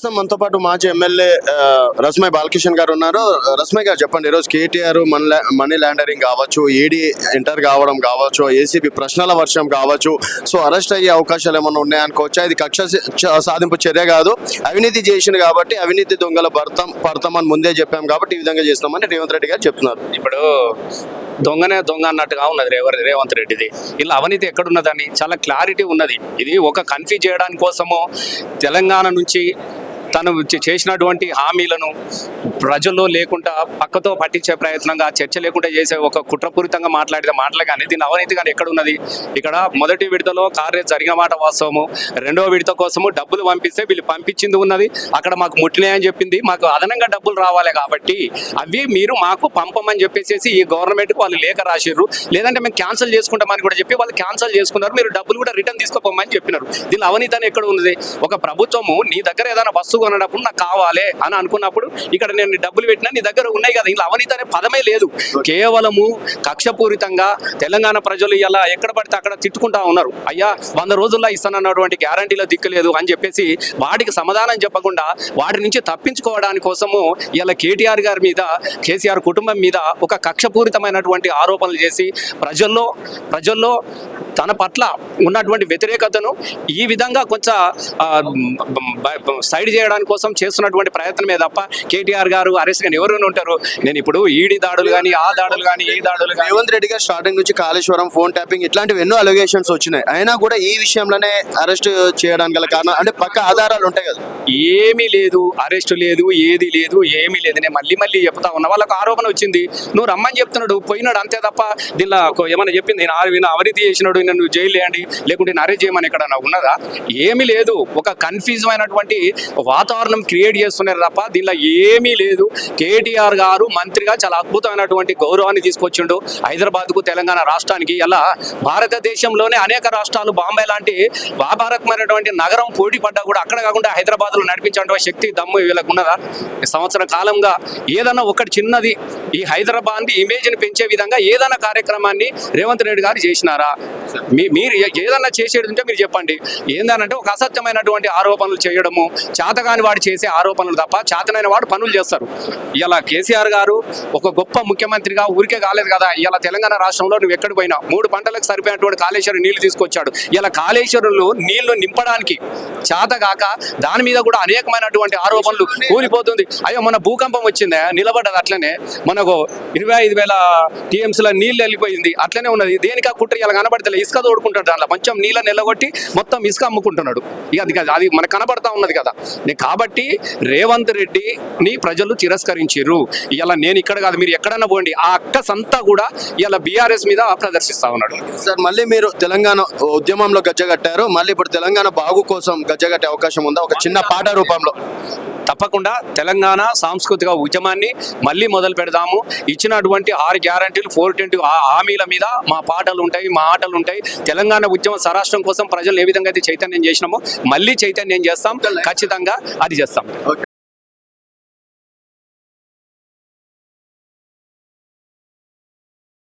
ప్రస్తుతం మనతో పాటు మాజీ ఎమ్మెల్యే రస్మయ్ బాలకిషన్ గారు ఉన్నారు. రస్మయ్ గారు చెప్పండి, ఈరోజు కేటీఆర్ మనీ లాండరింగ్ కావచ్చు, ఈడీ ఎంటర్ కావడం కావచ్చు, ఏసీబీ ప్రశ్నల వర్షం కావచ్చు, సో అరెస్ట్ అయ్యే అవకాశాలు ఏమైనా ఉన్నాయనుకోవచ్చా? ఇది కక్ష సాధింపు చర్య కాదు, అవినీతి చేసింది కాబట్టి అవినీతి దొంగల పడతామని ముందే చెప్పాం కాబట్టి ఈ విధంగా చేస్తామని రేవంత్ రెడ్డి గారు చెప్తున్నారు. ఇప్పుడు దొంగనే దొంగ అన్నట్టుగా ఉన్నది రేవంత్ రెడ్డిది. ఇలా అవినీతి ఎక్కడున్నదని చాలా క్లారిటీ ఉన్నది. ఇది ఒక కన్ఫ్యూజ్ చేయడానికి కోసము తెలంగాణ నుంచి తను చేసినటువంటి హామీలను ప్రజల్లో లేకుండా పక్కతో పట్టించే ప్రయత్నంగా చర్చ లేకుండా చేసే ఒక కుట్రపూరితంగా మాట్లాడిన మాటలు కానీ దీని అవినీతి కానీ ఎక్కడున్నది? ఇక్కడ మొదటి విడతలో కార్యం జరిగిన మాట వాస్తవము, రెండవ విడత కోసము డబ్బులు పంపిస్తే వీళ్ళు పంపించింది ఉన్నది, అక్కడ మాకు ముట్టినాయని చెప్పింది, మాకు అదనంగా డబ్బులు రావాలి కాబట్టి అవి మీరు మాకు పంపమని చెప్పేసి ఈ గవర్నమెంట్కి వాళ్ళు లేఖ రాసిర్రు, లేదంటే మేము క్యాన్సిల్ చేసుకుంటామని కూడా చెప్పి వాళ్ళు క్యాన్సిల్ చేసుకున్నారు, మీరు డబ్బులు కూడా రిటర్న్ తీసుకోపోమని చెప్పినారు. దీని అవినీతి అని ఎక్కడ ఉన్నది? ఒక ప్రభుత్వము నీ దగ్గర ఏదైనా వస్తువు కొన్నప్పుడు నాకు కావాలి అని అనుకున్నప్పుడు ఇక్కడ నేను డబ్బులు పెట్టినా నీ దగ్గర ఉన్నాయి కదా, ఇలా అవినీతి అనే పదమే లేదు. కేవలము కక్షపూరితంగా తెలంగాణ ప్రజలు ఇలా ఎక్కడ పడితే అక్కడ తిట్టుకుంటా ఉన్నారు. అయ్యా 100 రోజుల్లో ఇస్తానన్నటువంటి గ్యారంటీలో దిక్కులేదు అని చెప్పేసి వాటికి సమాధానం చెప్పకుండా వాటి నుంచి తప్పించుకోవడానికి కోసము ఇలా కేటీఆర్ గారి మీద, కేసీఆర్ కుటుంబం మీద ఒక కక్షపూరితమైనటువంటి ఆరోపణలు చేసి ప్రజల్లో తన పట్ల ఉన్నటువంటి వ్యతిరేకతను ఈ విధంగా కొంచెం సైడ్ చేయడానికి కోసం చేస్తున్నటువంటి ప్రయత్నమే తప్ప కేటీఆర్ గారు అరెస్ట్ కానీ ఎవరైనా ఉంటారు. నేను ఇప్పుడు ఈడీ దాడులు కానీ ఆ దాడులు కానీ ఈ దాడులు కానీ రేవంత్ రెడ్డి గారు స్టార్టింగ్ నుంచి కాళేశ్వరం, ఫోన్ ట్యాపింగ్ ఇట్లాంటివి ఎన్నో అలిగేషన్స్ వచ్చినాయి, అయినా కూడా ఈ విషయంలోనే అరెస్ట్ చేయడానికి గల కారణం అంటే పక్క ఆధారాలు ఉంటాయి కదా? ఏమీ లేదు, అరెస్ట్ లేదు, ఏది లేదు, ఏమీ లేదు. నేను మళ్ళీ చెప్తా ఉన్నా, వాళ్ళకు ఆరోపణ వచ్చింది, నువ్వు రమ్మని చెప్తున్నాడు, పోయినాడు అంతే తప్ప దీనిలో ఏమైనా చెప్పింది నేను అవినీతి చేసినాడు నన్ను జైలు వేయండి లేకుంటే నేను అరెస్ట్ చేయమని ఎక్కడన్నా ఉన్నదా? ఏమీ లేదు. ఒక కన్ఫ్యూజ్ అయినటువంటి వాతావరణం క్రియేట్ చేస్తున్నారు తప్ప దీనిలో ఏమీ లేదు. కేటీఆర్ గారు మంత్రిగా చాలా అద్భుతమైనటువంటి గౌరవాన్ని తీసుకొచ్చిండు హైదరాబాద్కు, తెలంగాణ రాష్ట్రానికి. ఇలా భారతదేశంలోనే అనేక రాష్ట్రాలు, బాంబే లాంటి వ్యాపారకమైనటువంటి నగరం పోటీ పడ్డా కూడా అక్కడ కాకుండా హైదరాబాద్లో నడిపించేటువంటి శక్తి, దమ్ము వీళ్ళకు ఉన్నదా? సంవత్సర కాలంగా ఏదన్నా ఒకటి చిన్నది ఈ హైదరాబాద్ ఇమేజ్ని పెంచే విధంగా ఏదైనా కార్యక్రమాన్ని రేవంత్ రెడ్డి గారు చేసినారా? మీరు ఏదన్నా చేసేది ఉంటే మీరు చెప్పండి. ఏందనంటే ఒక అసత్యమైనటువంటి ఆరోపణలు చేయడము, చేతగాని వాడు చేసే ఆరోపణలు తప్ప చేతనైన వాడు పనులు చేస్తారు. ఇలా కేసీఆర్ గారు ఒక గొప్ప ముఖ్యమంత్రిగా ఊరికే కాలేదు కదా, ఇలా తెలంగాణ రాష్ట్రంలో నువ్వు ఎక్కడికి పోయినా 3 పంటలకు సరిపోయినటువంటి కాళేశ్వరం నీళ్లు తీసుకొచ్చాడు. ఇలా కాళేశ్వరంలో నీళ్లు నింపడానికి చేతగాక దాని మీద కూడా అనేకమైనటువంటి ఆరోపణలు కూలిపోతుంది. అయ్యో మన భూకంపం వచ్చిందే, నిలబడ్డది అట్లనే, మనకు 25,000 టీఎంసీల నీళ్ళు వెళ్ళిపోయింది, అట్లనే ఉన్నది. దేనికా కుట్ర ఇలా కనబడతలే, ఇసుక తోడుకుంటాడు, దాంట్లో కొంచెం నీళ్ళని నిలగొట్టి మొత్తం ఇసుక అమ్ముకుంటున్నాడు. ఇక అది మనకు కనబడతా ఉన్నది కదా. కాబట్టి రేవంత్ రెడ్డిని ప్రజలు తిరస్కరించారు. ఇలా నేను ఇక్కడ కాదు, మీరు ఎక్కడన్నా పోండి, ఆ అక్కసంతా కూడా ఇలా బీఆర్ఎస్ మీద ప్రదర్శిస్తా ఉన్నాడు. సార్, మళ్ళీ మీరు తెలంగాణ ఉద్యమంలో గజ్జగట్టారు, మళ్ళీ ఇప్పుడు తెలంగాణ బాగు కోసం గజ్జగట్టే అవకాశం ఉందా ఒక చిన్న పాట రూపంలో? తప్పకుండా తెలంగాణ సాంస్కృతిక ఉద్యమాన్ని మళ్ళీ మొదలు పెడదాము. ఇచ్చినటువంటి 6 గ్యారంటీలు, 420 హామీల మీద మా పాటలు ఉంటాయి, మా ఆటలు ఉంటాయి. తెలంగాణ ఉద్యమ స్వరాష్ట్రం కోసం ప్రజలు ఏ విధంగా అయితే చైతన్యం చేసినామో మళ్ళీ చైతన్యం చేస్తాం, ఖచ్చితంగా అది చేస్తాం.